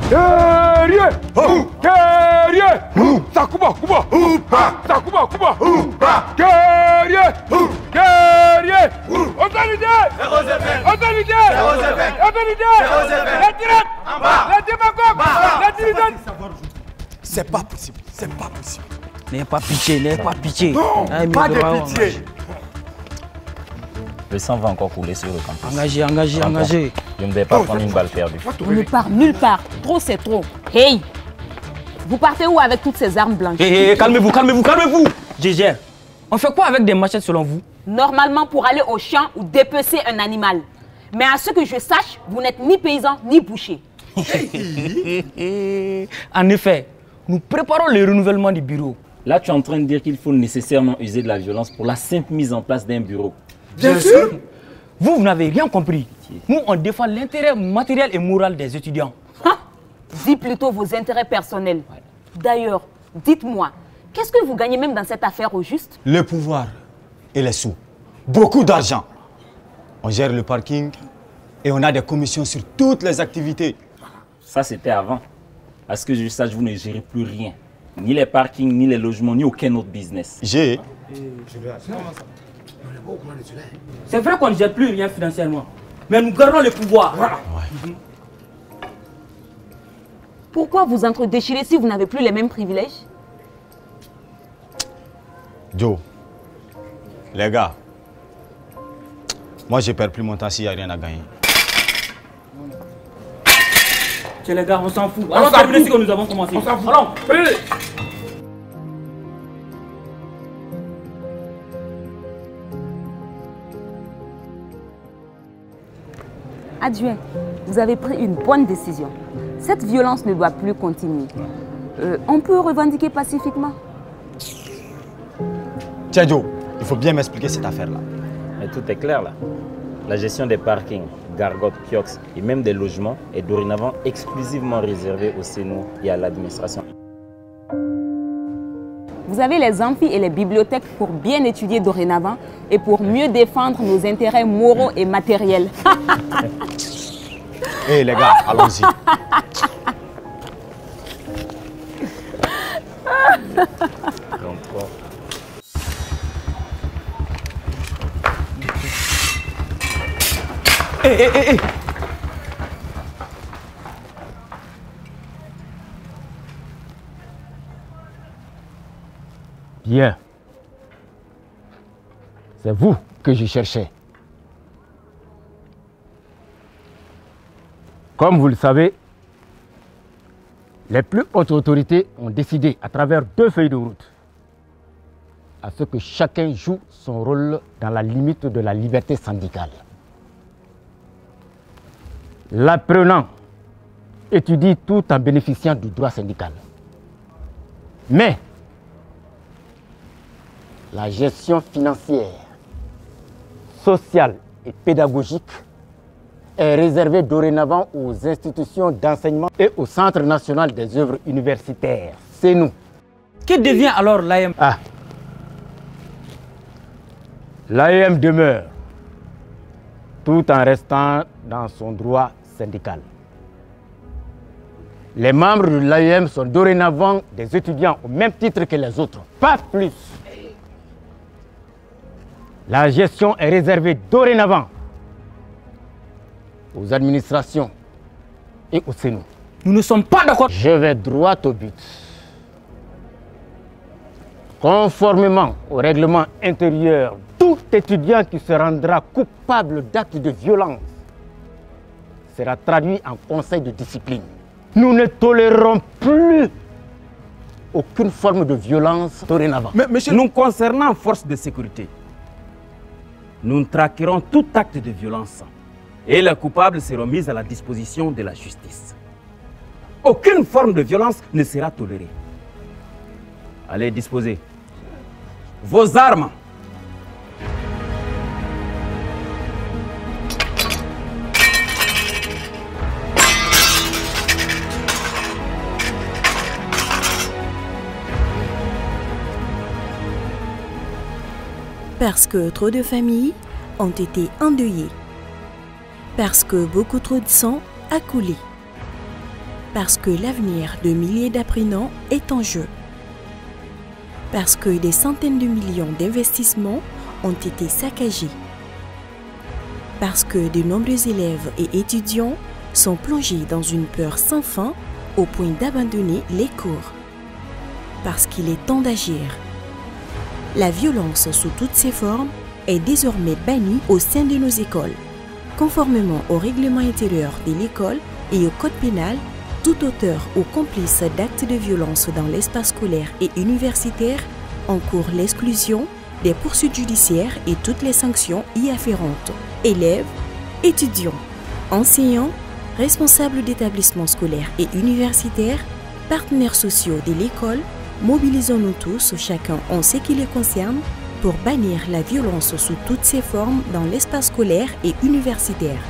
Guerrier! Guerrier! Sakuba, Kuba! Sakuba, Kuba! Guerrier! Guerrier! Autorité! Autorité! Autorité! La tirette! La démagogue! La diligence! C'est pas possible, c'est pas possible. N'ayez pas pitié, n'ayez pas pitié. Non, pas de pitié. Le sang va encore couler sur le campus. Engagé, engagé, engagé. Je ne vais pas prendre une balle perdue. On ne part nulle part. Trop, c'est trop. Hey! Vous partez où avec toutes ces armes blanches? Calmez-vous, calmez-vous, calmez-vous. Je gère. On fait quoi avec des machettes selon vous? Normalement pour aller au champ ou dépecer un animal. Mais à ce que je sache, vous n'êtes ni paysan ni boucher. En effet, nous préparons le renouvellement du bureau. Là, tu es en train de dire qu'il faut nécessairement user de la violence pour la simple mise en place d'un bureau. Bien sûr. Vous n'avez rien compris. Nous, on défend l'intérêt matériel et moral des étudiants. Dis plutôt vos intérêts personnels. D'ailleurs, dites-moi, qu'est-ce que vous gagnez même dans cette affaire au juste? Le pouvoir et les sous. Beaucoup d'argent. On gère le parking et on a des commissions sur toutes les activités. Ça, c'était avant. À ce que je sache, vous ne gérez plus rien. Ni les parkings, ni les logements, ni aucun autre business. J'ai. C'est vrai qu'on ne gère plus rien financièrement, mais nous gardons le pouvoir. Ouais. Pourquoi vous entre-déchirez si vous n'avez plus les mêmes privilèges? Joe, les gars, moi je perds plus mon temps s'il n'y a rien à gagner. Tiens les gars, on s'en fout. Allons terminer ce que nous avons commencé. On s'en fout. Allons. Adjoint, vous avez pris une bonne décision. Cette violence ne doit plus continuer. On peut revendiquer pacifiquement. Tiens Joe, il faut bien m'expliquer cette affaire-là. Mais tout est clair là. La gestion des parkings, gargotes, kiosques et même des logements est dorénavant exclusivement réservée au Sénat et à l'administration. Vous avez les amphis et les bibliothèques pour bien étudier dorénavant et pour mieux défendre nos intérêts moraux et matériels. Hé les gars, allons-y. Hé. Bien. C'est vous que je cherchais. Comme vous le savez, les plus hautes autorités ont décidé, à travers 2 feuilles de route, à ce que chacun joue son rôle dans la limite de la liberté syndicale. L'apprenant étudie tout en bénéficiant du droit syndical. Mais la gestion financière, sociale et pédagogique est réservée dorénavant aux institutions d'enseignement et au Centre national des œuvres universitaires. C'est nous. Que devient alors l'AM? L'AM demeure, tout en restant dans son droit syndical. Les membres de l'AM sont dorénavant des étudiants au même titre que les autres, pas plus. La gestion est réservée dorénavant aux administrations et au Sénat. Nous ne sommes pas d'accord. Je vais droit au but. Conformément au règlement intérieur, tout étudiant qui se rendra coupable d'actes de violence sera traduit en conseil de discipline. Nous ne tolérerons plus aucune forme de violence dorénavant. Mais monsieur... Nous concernant force de sécurité, nous traquerons tout acte de violence et les coupables seront mis à la disposition de la justice. Aucune forme de violence ne sera tolérée. Allez disposer vos armes. Parce que trop de familles ont été endeuillées. Parce que beaucoup trop de sang a coulé. Parce que l'avenir de milliers d'apprenants est en jeu. Parce que des centaines de millions d'investissements ont été saccagés. Parce que de nombreux élèves et étudiants sont plongés dans une peur sans fin au point d'abandonner les cours. Parce qu'il est temps d'agir. La violence sous toutes ses formes est désormais bannie au sein de nos écoles. Conformément au règlement intérieur de l'école et au code pénal, tout auteur ou complice d'actes de violence dans l'espace scolaire et universitaire encourt l'exclusion, des poursuites judiciaires et toutes les sanctions y afférentes. Élèves, étudiants, enseignants, responsables d'établissements scolaires et universitaires, partenaires sociaux de l'école, mobilisons-nous tous, chacun en ce qui les concerne, pour bannir la violence sous toutes ses formes dans l'espace scolaire et universitaire.